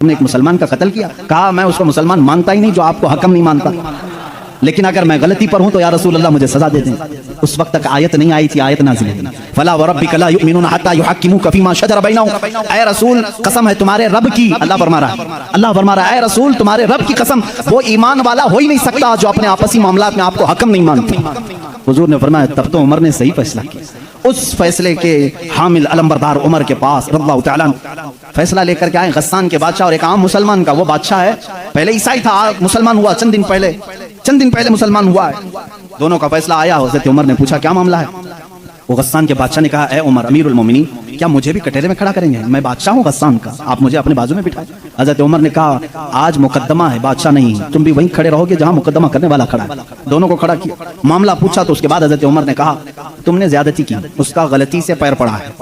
तुमने एक मुसलमान का कत्ल किया। कहा मैं उसको मुसलमान मानता ही नहीं जो आपको हकम नहीं मानता, लेकिन अगर मैं गलती पर हूं तो या रसूल अल्लाह मुझे सजा दे दें। उस वक्त तक आयत नहीं आई थी, आयत नाज़िल हुई, फला व रब्बिका ला युमिनूना हत्ता युहक्किमूका फीमा शजरा बैनहुम। ऐ रसूल कसम है तुम्हारे रब की, अल्लाह फरमा रहा है ऐ रसूल तुम्हारे रब की कसम, वो ईमान वाला हो ही नहीं सकता जो अपने आपसी मामलात में आपको हकम नहीं मानते। हुजूर ने फरमाया तब तो उमर ने सही फैसला किया। उस फैसले के हामिल अलंबरदार उमर के पास रज़ियल्लाहु तआला फैसला लेकर के आए गस्सान के बादशाह और एक आम मुसलमान का। वो बादशाह है, पहले ईसाई था, मुसलमान हुआ चंद दिन पहले मुसलमान हुआ है। दोनों का फैसला आया। हज़रत उमर ने पूछा क्या मामला है। वो गस्सान के बादशाह ने कहा ए उमर अमीरुल मोमिनीन, क्या मुझे भी कटहरे में खड़ा करेंगे? मैं बादशाह हूँ गस्सान का, आप मुझे अपने बाजू में बिठाएं। हज़रत उमर ने कहा आज मुकद्दमा है, बादशाह नहीं, तुम भी वहीं खड़े रहोगे जहां मुकद्दमा करने वाला खड़ा है। दोनों को खड़ा किया, मामला पूछा तो उसके बाद हज़रत उमर ने कहा तुमने ज्यादती की, उसका गलती से पैर पड़ा है।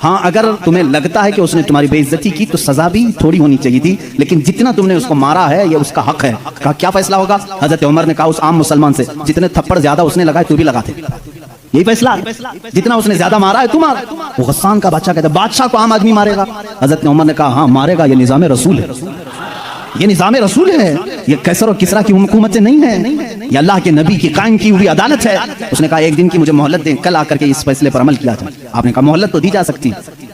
हाँ अगर तुम्हें लगता है कि उसने तुम्हारी बेइज्जती की तो सजा भी थोड़ी होनी चाहिए थी, लेकिन जितना तुमने उसको मारा है ये उसका हक है। कहा क्या फैसला होगा? हज़रत उमर ने कहा उस आम मुसलमान से जितने थप्पड़ ज्यादा उसने लगाए तू भी लगा दे, यही फैसला, जितना उसने ज्यादा मारा है तू मार। वो गस्सान का बादशाह कहता बादशाह को आम आदमी मारेगा? हज़रत उमर ने कहा हाँ मारेगा, ये निजाम रसूल है, ये निजाम रसूल है, ये कैसर और किसरा की हुकूमत नहीं है, ये अल्लाह के नबी की कायम की हुई अदालत है। उसने कहा एक दिन की मुझे मोहलत दें, कल आकर के इस फैसले पर अमल किया जाए। आपने कहा मोहलत तो दी जा सकती,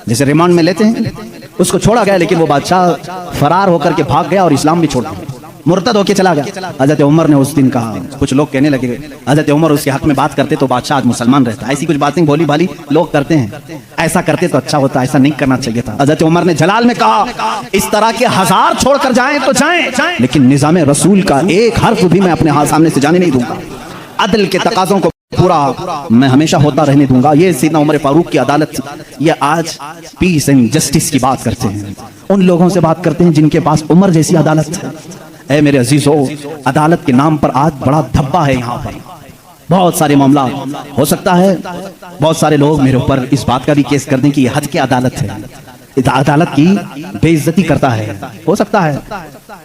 जैसे रिमांड में लेते हैं। उसको छोड़ा गया, लेकिन वो बादशाह फरार होकर के भाग गया और इस्लाम भी छोड़ दिया, मुर्तद होके चला गया। हज़रत उमर ने उस दिन कहा, कुछ लोग कहने लगे हज़रत उमर उसके हक में बात करते तो बादशाह आज मुसलमान रहता। ऐसी कुछ बातें भोली भाली लोग करते हैं, ऐसा करते तो अच्छा होता, ऐसा नहीं करना चाहिए था। हज़रत उमर ने जलाल में कहा इस तरह के 1000 छोड़कर जाएं तो जाएं, लेकिन निजाम रसूल का एक हर्फ भी मैं अपने हाथ सामने से जाने नहीं दूंगा। अदल के तकाज़ों को पूरा मैं हमेशा होता रहने दूंगा। ये सैयदना उमर फारूक की अदालत थी। ये आज पीस एंड जस्टिस की बात करते हैं, उन लोगों से बात करते हैं जिनके पास उमर जैसी अदालत है। ऐ मेरे अजीजों, अदालत के नाम पर आज बड़ा धब्बा है। यहाँ पर बहुत सारे मामला हो सकता है, बहुत सारे लोग मेरे ऊपर इस बात का भी केस कर दें कि ये हद की अदालत है, अदालत की बेइज्जती करता है, हो सकता है।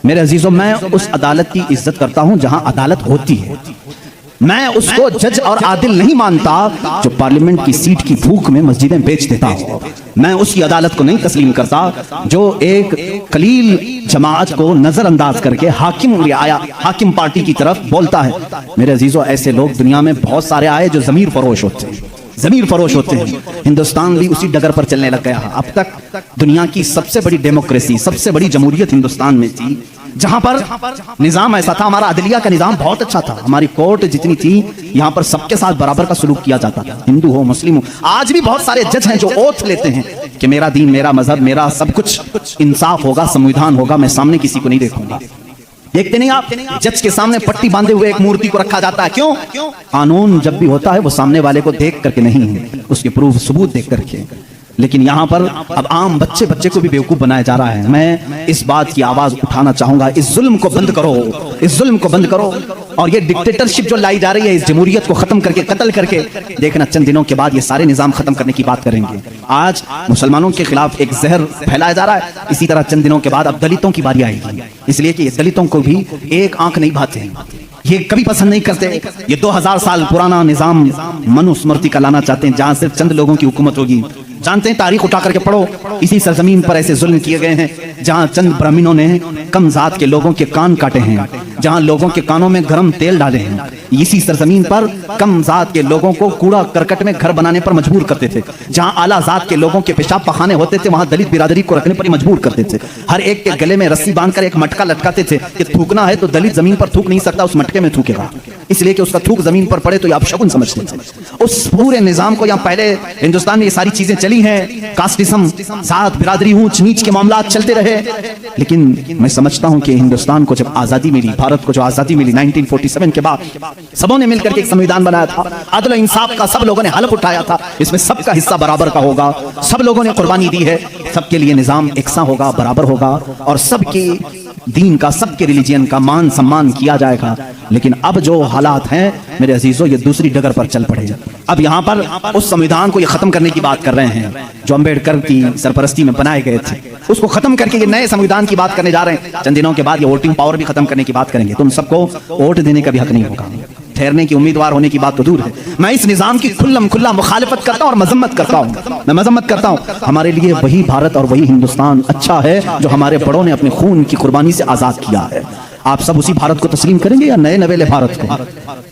मेरे अजीजों मैं उस अदालत की इज्जत करता हूं जहां अदालत होती है। मैं उसको जज और आदिल नहीं मानता जो पार्लियामेंट की सीट की भूख में मस्जिदें बेच देता हो। मैं उसकी अदालत को नहीं तस्लीम करता जो एक कलील जमात को नजरअंदाज करके हाकिम पार्टी की तरफ बोलता है। मेरे अजीजों ऐसे लोग दुनिया में बहुत सारे आए जो ज़मीर फरोश होते हैं। हिंदुस्तान भी उसी डगर पर चलने लग गया। अब तक दुनिया की सबसे बड़ी डेमोक्रेसी, सबसे बड़ी जमहूरियत हिंदुस्तान में थी, जहां पर निजाम ऐसा था, हमारा अदलिया का निजाम बहुत अच्छा था, हमारी कोर्ट जितनी थी यहाँ पर सबके साथ बराबर का सलूक किया जाता था, हिंदू हो मुस्लिम हो। आज भी बहुत सारे जज हैं जो ओथ लेते हैं कि मेरा दीन, मेरा मजहब, मेरा सब कुछ इंसाफ होगा, संविधान होगा, मैं सामने किसी को नहीं देखूंगा। देखते नहीं आप, जज के सामने पट्टी बांधे हुए एक मूर्ति को रखा जाता है। क्यों? कानून जब भी होता है वो सामने वाले को देख करके नहीं, उसके प्रूफ सबूत देख करके। लेकिन यहाँ पर अब आम बच्चे को भी बेवकूफ बनाया जा रहा है। मैं इस बात की आवाज उठाना चाहूंगा, इस जुल्म को बंद करो, इस जुल्म को बंद करो। और ये डिक्टेटरशिप जो लाई जा रही है, इस जमहूरियत को खत्म करके, कत्ल करके, देखना चंद दिनों के बाद ये सारे निजाम खत्म करने की बात करेंगे। आज मुसलमानों के खिलाफ एक जहर फैलाया जा रहा है, इसी तरह चंद दिनों के बाद अब दलितों की बारी आएगी, इसलिए कि ये दलितों को भी एक आंख नहीं भाते हैं, ये कभी पसंद नहीं करते। ये 2000 साल पुराना निजाम मनुस्मृति का लाना चाहते हैं जहां सिर्फ चंद लोगों की हुकूमत होगी। जानते हैं, तारीख उठा करके पढ़ो, इसी सरजमीन पर ऐसे जुल्म किए गए हैं जहां चंद ब्राह्मणों ने कम जात के लोगों के कान काटे हैं, जहां लोगों के कानों में गर्म तेल डाले हैं। इसी सरजमीन पर कम जात के लोगों को कूड़ा करकट में घर बनाने पर मजबूर करते थे, जहां आला जात के लोगों के पेशाब पखाने होते थे वहां दलित बिरादरी को रखने पर मजबूर करते थे। हर एक के गले में रस्सी बांधकर एक मटका लटकाते थे कि थूकना है तो दलित जमीन पर थूक नहीं सकता, उस मटके में थूकेगा, इसलिए कि उसका थूक जमीन पर पड़े तो ये अपशगुन समझते थे। उस पूरे निजाम को, यहाँ पहले हिंदुस्तान में ये सारी चीजें चली हैं, कास्टिज्म, जात बिरादरी, ऊंच नीच के मामला चलते रहे। लेकिन मैं समझता हूं कि हिंदुस्तान को जब आजादी मिली, भारत को जो आजादी मिली 1947 के बाद, सबों ने मिलकर के एक संविधान बनाया था, अदल इंसाफ का सब लोगों ने हलफ उठाया था, इसमें सबका हिस्सा बराबर का होगा, सब लोगों ने कुर्बानी दी है, सबके लिए निजाम एकसा होगा, बराबर होगा और सबके दीन का, सबके रिलीजियन का मान सम्मान किया जाएगा। लेकिन अब जो हालात हैं मेरे अजीजों, ये दूसरी डगर पर चल पड़े। अब यहाँ पर उस संविधान को ये खत्म करने की बात कर रहे हैं जो अंबेडकर की सरपरस्ती में बनाए गए थे, उसको खत्म करके ये नए संविधान की बात करने जा रहे हैं। चंद दिनों के बाद ये वोटिंग पावर भी खत्म करने की बात करेंगे। तुम सबको वोट देने का भी हक नहीं होगा, ठहरने की उम्मीदवार होने की बात तो दूर है, मैं इस निजाम की खुल्लम खुल्ला मुखालिफत करता हूँ और मजम्मत करता हूँ। मैं मजम्मत करता हूँ। हमारे लिए वही भारत और वही हिंदुस्तान अच्छा है जो हमारे बड़ों ने अपने खून की कुर्बानी से आजाद किया है। आप सब उसी भारत को तस्लीम करेंगे या नए नवेले भारत को?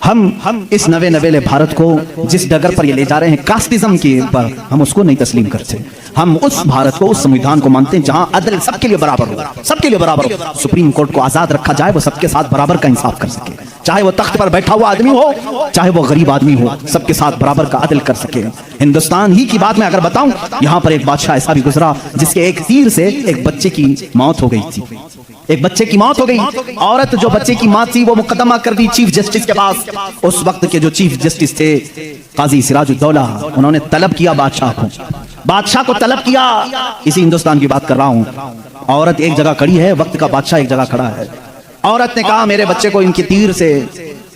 हम इस नवे नवेले भारत को जिस डगर पर ये ले जा रहे हैं कास्टिज्म के पर, हम उसको नहीं तस्लीम करते। हम उस भारत को, उस संविधान को मानते हैं जहां अदल सबके लिए बराबर हो, सबके लिए बराबर हो। सुप्रीम कोर्ट को आजाद रखा जाए, वो सबके साथ बराबर का इंसाफ कर सके, चाहे वो तख्त पर बैठा हुआ आदमी हो, चाहे वो गरीब आदमी हो, सबके साथ बराबर का अदल कर सके। हिंदुस्तान ही की बात मैं अगर बताऊं, यहां पर एक बादशाह ऐसा भी गुजरा जिसके एक तीर से एक बच्चे की मौत हो गई थी। एक बच्चे की मौत हो गई। औरत जो बच्चे की मां थी वो मुकदमा कर दी चीफ जस्टिस के पास। उस वक्त के जो चीफ जस्टिस थे काजी सिराजुद्दौला, उन्होंने तलब किया बादशाह को तलब किया। इसी हिंदुस्तान की बात कर रहा हूं। औरत एक जगह खड़ी है, वक्त का बादशाह एक जगह खड़ा है। औरत ने कहा मेरे बच्चे को इनके तीर से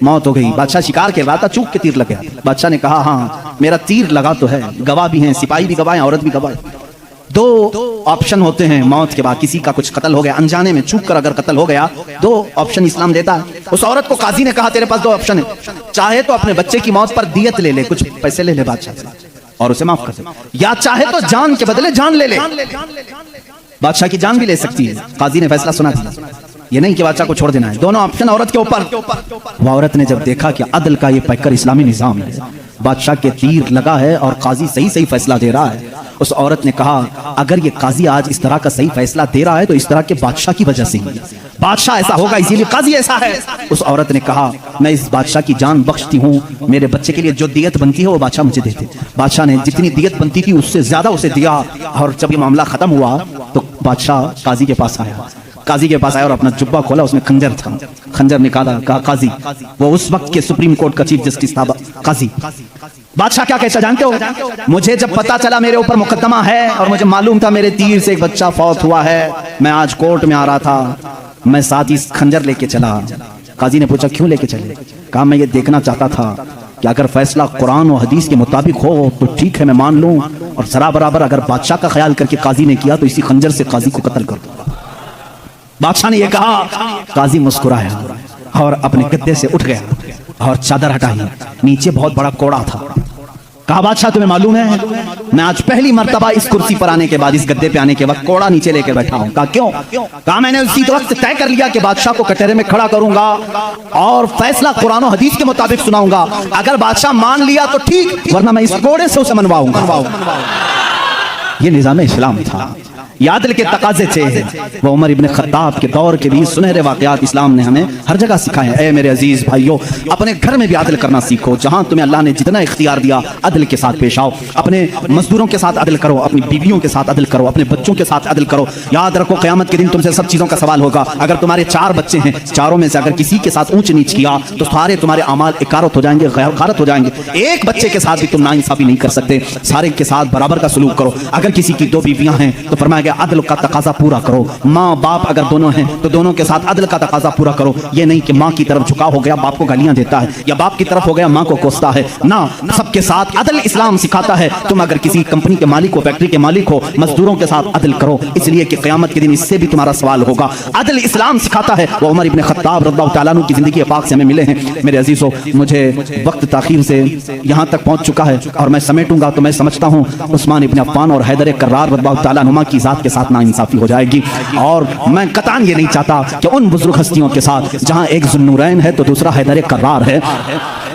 मौत हो गई। बादशाह शिकार खेल रहा था, चूक के तीर लग गया। बादशाह ने कहा हाँ मेरा तीर लगा तो है, गवाह भी हैं, सिपाही भी गवाह हैं, औरत भी गवाह है। दो ऑप्शन होते हैं मौत के बाद, किसी का कुछ कत्ल हो गया अनजाने में, चूक कर अगर कत्ल हो गया, दो ऑप्शन इस्लाम देता है। उस औरत को काजी ने कहा तेरे पास दो ऑप्शन है, चाहे तो अपने बच्चे की मौत पर दियत ले ले, कुछ पैसे ले ले बादशाह से और उसे माफ कर दे, या चाहे तो जान के बदले जान ले ले। बादशाह की जान भी ले सकती है। काजी ने फैसला सुना था, ये नहीं कि बादशाह को छोड़ देना है। दोनों ऑप्शन औरत के ऊपर। वो औरत ने जब देखा कि अदल का ये पैकर इस्लामी निजाम है, बादशाह के तीर लगा है और काजी सही सही फैसला दे रहा है, उस औरत ने कहा अगर ये काजी आज इस तरह का सही फैसला दे रहा है तो इस तरह के बादशाह की वजह से ही, बादशाह ऐसा होगा इसीलिए काजी ऐसा है। उस औरत ने कहा मैं इस बादशाह की जान बख्शती हूँ, मेरे बच्चे के लिए जो दियत बनती है वो बादशाह मुझे देते। बादशाह ने जितनी दियत बनती थी उससे ज्यादा उसे दिया। और जब ये मामला खत्म हुआ तो बादशाह काजी के पास आया। काजी के पास आया और अपना जुब्बा खोला, उसमें खंजर था। खंजर निकाला, कहा काजी, वो उस वक्त के सुप्रीम कोर्ट का चीफ जस्टिस था। काजी, बादशाह क्या कहता जानते हो? मुझे जब पता चला मेरे ऊपर मुकदमा है और मुझे मालूम था मेरे तीर से एक बच्चा फौत हुआ है, मैं आज कोर्ट में आ रहा था, मैं साथ ही खंजर लेके चला। काजी ने पूछा क्यों लेके चले? कहा मैं ये देखना चाहता था कि अगर फैसला कुरान और हदीस के मुताबिक हो तो ठीक है मैं मान लूं, और जरा बराबर अगर बादशाह का ख्याल करके काजी ने किया तो इसी खंजर से काजी को कत्ल कर दो। बादशाह ने यह कहा, काजी मुस्कुराया और अपने गद्दे से उठ गया और चादर हटाई। नीचे बहुत बड़ा कोड़ा था। कहा बादशाह तुम्हें मालूम है मैं आज पहली मर्तबा इस कुर्सी पर आने के बाद, इस गद्दे पे आने के बाद कोड़ा नीचे लेके बैठा हूं। कहा क्यों? कहा मैंने उसी वक्त तय कर लिया कि बादशाह को कटहरे में खड़ा करूंगा और फैसला कुरान और हदीस के मुताबिक सुनाऊंगा। अगर बादशाह मान लिया तो ठीक, वरना मैं इस कोड़े से उसे मनवाऊंगा। ये निजाम इस्लाम था, यादल के तकाजे थे। वो उमर इब्न खत्ताब के दौर के भी सुनहरे वाकयात इस्लाम ने हमें हर जगह सिखाए। ऐ मेरे अजीज भाइयों, अपने घर में भी अदल करना सीखो। जहां तुम्हें अल्लाह ने जितना इख्तियार दिया अदल के साथ पेश आओ। अपने मजदूरों के साथ अदल करो, अपनी बीवियों के साथ अदल करो, अपने बच्चों के साथ अदल करो। याद रखो क़यामत के दिन तुमसे सब चीजों का सवाल होगा। अगर तुम्हारे 4 बच्चे हैं, चारों में से अगर किसी के साथ ऊंच नीच किया तो सारे तुम्हारे अमाल इकारत हो जाएंगे, गैरत हो जाएंगे। एक बच्चे के साथ भी तुम नाइंसाफी नहीं कर सकते, सारे के साथ बराबर का सलूक करो। अगर किसी की 2 बीवियां हैं तो फरमाया गया अदल का तकाजा पूरा करो। माँ बाप अगर दोनों हैं तो दोनों के साथ अदल का तकाजा पूरा करो। ये नहीं कि माँ की तरफ झुकाव हो गया, बाप को गालियां देता है, या बाप की तरफ हो गया, माँ को कोसता है। ना, सबके साथ अदल इस्लाम सिखाता है। तुम अगर किसी कंपनी के मालिक हो, फैक्ट्री के मालिक हो, मजदूरों के साथ अदल करो, इसलिए कि क़यामत के दिन इससे भी तुम्हारा सवाल होगा। अदल इस्लाम सिखाता है। वो उमर इब्न खत्ताब रज़ियल्लाहु तआला अन्हु की जिंदगी पाक से हमें मिले हैं। मेरे अजीजों, मुझे वक्त ताखीर से यहाँ तक पहुँच चुका है और मैं समेटूंगा तो मैं समझता हूँ उस्मान इब्न अफ़्फ़ान और हैदर कर्रार रज़ियल्लाहु तआला अन्हुमा की ज़ात के साथ नाइंसाफी हो जाएगी। और मैं कतान ये नहीं चाहता कि उन बुजुर्ग हस्तियों के साथ जहां एक ज़ुन्नूरैन है तो दूसरा हैदर कर्रार है,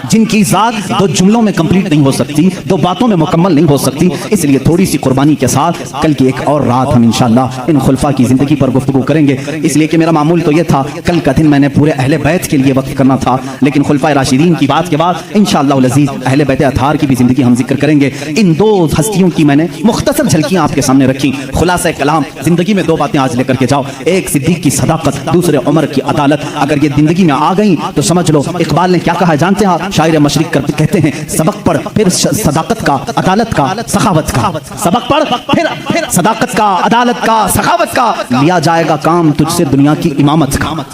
जिनकी ज़ात 2 जुमलों में कंप्लीट नहीं हो सकती, 2 बातों में मुकम्मल नहीं हो सकती, इसलिए थोड़ी सी कुर्बानी के साथ कल की एक और रात हम इंशाअल्लाह इन खुलफा की जिंदगी पर गुफ्तगू करेंगे। इसलिए कि मेरा मामूल तो ये था कल का दिन मैंने पूरे अहले बैत के लिए वक्त करना था, लेकिन खुलफा राशिदीन की बात के बाद इंशाअल्लाह अज़ीज़ अहले बैत अताहार की भी जिंदगी हम जिक्र करेंगे। इन 2 हस्तियों की मैंने मुख्तसर झलकियां आपके सामने रखी। खुलासा कलाम, जिंदगी में 2 बातें आज लेकर के जाओ, एक सिद्दीक की सदाकत, दूसरे उमर की अदालत। अगर ये जिंदगी में आ गई तो समझ लो इकबाल ने क्या कहा जानते हैं? शायर मशरिक करते कहते हैं सबक पढ़ फिर सदाकत का, अदालत का, सखावत का। सबक पढ़ फिर सदाकत का, अदालत का, सखावत का, लिया जाएगा काम तुझसे दुनिया की इमामत का।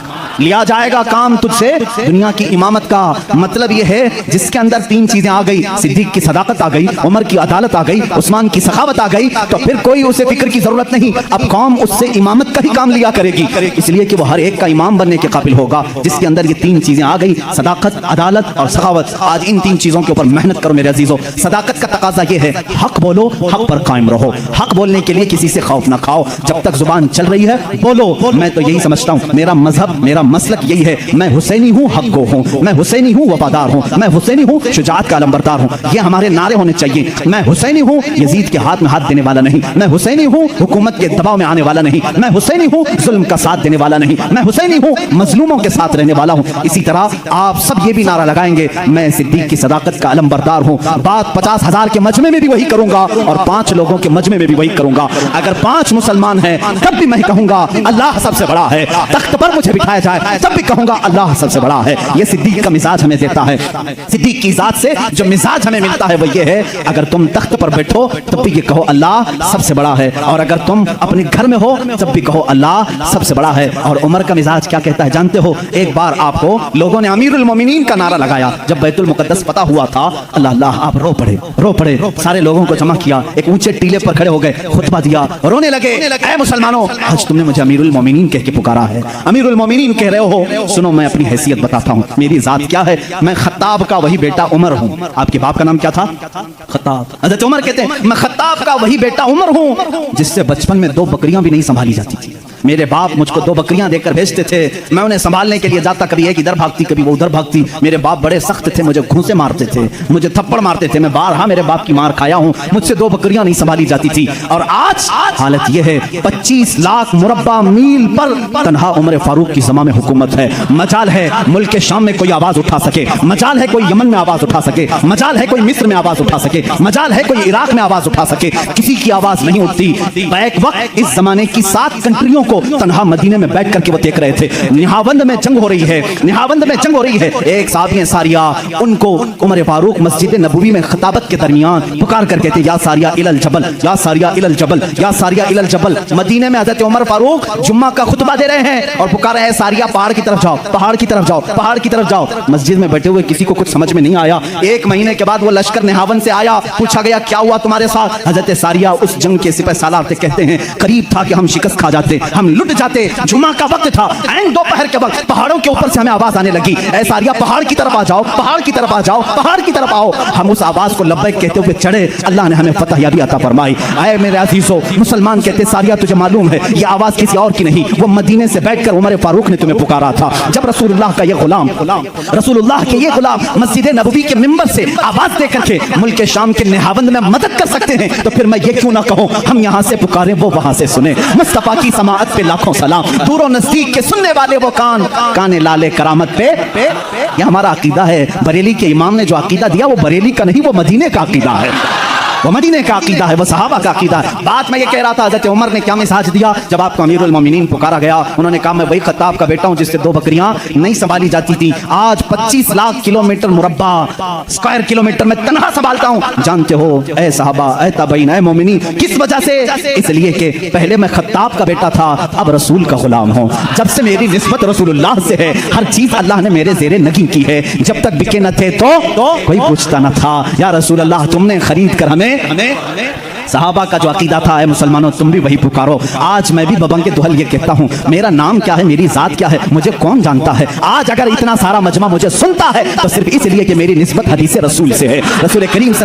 लिया जाएगा काम तुझसे दुनिया की इमामत का। मतलब यह है जिसके अंदर तीन चीजें आ गई, सिद्दीक की सदाकत आ गई, उमर की अदालत आ गई, उस्मान की सखावत आ गई, तो फिर कोई उसे फिक्र की जरूरत नहीं। अब कौम उससे इमामत का ही काम लिया करेगी, इसलिए कि वो हर एक का इमाम बनने के काबिल होगा जिसके अंदर ये तीन चीजें आ गई, सदाकत, अदालत और सखावत। आज इन तीन चीजों के ऊपर मेहनत करो मेरे अजीजों। सदाकत का तकाजा ये है, हक बोलो, हक पर कायम रहो। हक बोलने के लिए किसी से खौफ ना खाओ, जब तक जुबान चल रही है बोलो। मैं तो यही समझता हूँ, मेरा मजहब, मेरा मसलक यही है, मैं हुसैनी हूँ, हक गो हूँ, मैं हुसैनी हूँ, वफादार हूँ, मैं हुसैनी हूँ, शुजाअत का अलंबरदार हूँ। ये हमारे नारे होने चाहिए। मैं हुसैनी हूँ, यजीद के हाथ में हाथ देने वाला नहीं। मैं हुसैनी हूँ, हुकूमत के दबाव में आने वाला नहीं। मैं हुसैनी हूँ, जुल्म का साथ देने वाला नहीं। मैं हुसैनी हूँ, मजलूमों के साथ रहने वाला हूँ। इसी तरह आप सब ये भी नारा लगाएंगे, मैं सिद्दीक की सदाकत का अलंबरदार हूँ। बात 50,000 के मजमे में भी वही करूंगा और 5 लोगों के मजमे में भी वही करूंगा। अगर 5 मुसलमान हैं तब भी मैं कहूंगा अल्लाह सबसे बड़ा है। तख्त पर मुझे बिठाया जाए तब भी कहूंगा अल्लाह सबसे बड़ा है। ये सिद्दीक का मिजाज हमें देता है। सिद्दीक की जात से जो मिजाज हमें मिलता है वो ये है, अगर तुम तख्त पर बैठो तब भी ये कहो अल्लाह सबसे बड़ा है, और अगर तुम अपने घर में हो तब भी कहो अल्लाह सबसे बड़ा है। और उमर का मिजाज क्या कहता है जानते हो? एक बार आपको लोगों ने अमीरुल मोमिनीन का नारा लगाया जब बैतुल मुकद्दस फतह हुआ था। अल्लाह अल्लाह, आप रो पड़े। सारे लोगों को जमा किया, एक ऊंचे टीले पर खड़े हो गए, खुतबा दिया, रोने लगे, ऐ मुसलमानों, आज तुमने मुझे अमीरुल मोमिनीन कह के पुकारा है, अमीरुल मोमिनीन कह रहे हो। सुनो, मैं अपनी हैसियत बताता हूँ, मेरी जात क्या है। मैं खत्ताब का वही बेटा उमर हूँ। आपके बाप का नाम क्या था? खत्ताब। हज़रत उमर कहते हैं मैं खत्ताब का वही बेटा उमर हूँ जिससे बचपन में 2 बकरियां भी नहीं संभाली जाती थी। मेरे बाप मुझको 2 बकरियां देकर भेजते थे, मैं उन्हें संभालने के लिए जाता, कभी एक इधर भागती कभी वो उधर भागती। मेरे बाप बड़े सख्त थे, मुझे घूंसे मारते थे, मुझे थप्पड़ मारते थे। मैं बारहा मेरे बाप की मार खाया हूँ, मुझसे 2 बकरियां नहीं संभाली जाती थी। और आज हालत यह है, 25 लाख मुरब्बा मील पर तन्हा उमर फारूक की ज़मा में हुकूमत है। मजाल है मुल्क के शाम में कोई आवाज उठा सके, मजाल है कोई यमन में आवाज उठा सके, मजाल है कोई मिस्र में आवाज उठा सके, मजाल है कोई इराक में आवाज उठा सके। किसी की आवाज नहीं उठती। बैक वक्त इस जमाने की 7 कंट्रियों को तन्हा मदीने में बैठ करके वो देख रहे थे। निहावंद में जंग हो रही है, निहावंद में जंग हो रही है। एक साबिया सारिया, उनको उमर फारूक मस्जिद नबवी में खिताबत के दरमियान पुकार कर कहते या सारिया इलल जबल, या सारिया इलल जबल, या सारिया इलल जबल। मदीने में हज़रत उमर फारूक जुम्मा का खुतबा दे रहे हैं और पुकार रहे हैं सारिया पहाड़ की तरफ जाओ, पहाड़ की तरफ जाओ, पहाड़ की तरफ जाओ। मस्जिद में बैठे हुए किसी को कुछ समझ में नहीं आया। 1 महीने के बाद वो लश्कर निहावन से आया, पूछा गया क्या हुआ तुम्हारे साथ? हज़रत सारिया उस जंग के सिपह सालार थे, कहते हैं करीब था कि हम शिकस्त खा जाते, हम लुट जाते। जुम्मा का वक्त था, ऐन दोपहर के वक्त पहाड़ों के ऊपर से हमें आवाज आने लगी, ऐ सारिया पहाड़ की तरफ आ जाओ, पहाड़ की तरफ आ जाओ, पहाड़ की तरफ आओ। हम उस आवाज को लब्बैक कहते हुए चढ़े, अल्लाह ने हमें फतह याबी अता फरमाई। आए मेरे अजीजों, मुसलमान कहते सारिया तुझे मालूम है ये आवाज किसी और की नहीं, वो मदीने से बैठकर उमर फारूक ने तुम्हें पुकारा था। जब रसूलुल्लाह का ये गुलाम, रसूलुल्लाह के ये गुलाम मस्जिद नबवी के मिंबर से आवाज दे करके मुल्क शाम के निहावंद में मदद कर सकते हैं, तो फिर मैं ये क्यों ना कहूं हम यहाँ से पुकारें वो वहां से सुने। मुस्तफा की समाअत पे लाखों सलाम, दूर नजदीक के सुनने वाले वो काने लाले करामत पे। ये हमारा अकीदा है। बरेली के इमाम ने जो अकीदा दिया वो बरेली का नहीं, वो मदीने का अकीदा है, वो मदीने का अकीदा है, वो सहाबा का अकीदा है। बात मैं ये कह रहा था, हज़रत उमर ने क्या मिजाज दिया जब आपको अमीरुल मोमिनीन पुकारा गया। उन्होंने कहा मैं वही खत्ताब का बेटा हूं जिससे 2 बकरियां नहीं संभाली जाती थी। आज 25 लाख किलोमीटर मुरब्बा स्क्वायर किलोमीटर में तन्हा संभालता हूं। जानते हो ऐ सहाबा, ऐ ताबईन, ऐ मोमिनीन, किस वजह से? इसलिए कि पहले मैं खत्ताब का बेटा था, अब रसूल का गुलाम हूं। जब से मेरी निस्बत रसूलुल्लाह से है, हर चीज अल्लाह ने मेरे ज़ेरे नगी की है। जब तक बिके न थे तो कोई पूछता न था, या रसूलुल्लाह तुमने खरीद कर हमें सहाबा का जो अकीदा था, है मुसलमानों तुम भी वही पुकारो। आज मैं भी बबंग के दुहल ये कहता हूँ, मेरा नाम क्या है, मेरी जात क्या है, मुझे कौन जानता है? आज अगर इतना सारा मजमा मुझे सुनता है तो सिर्फ इसलिए कि मेरी निस्बत हदीस रसूल से है। रसूल करीम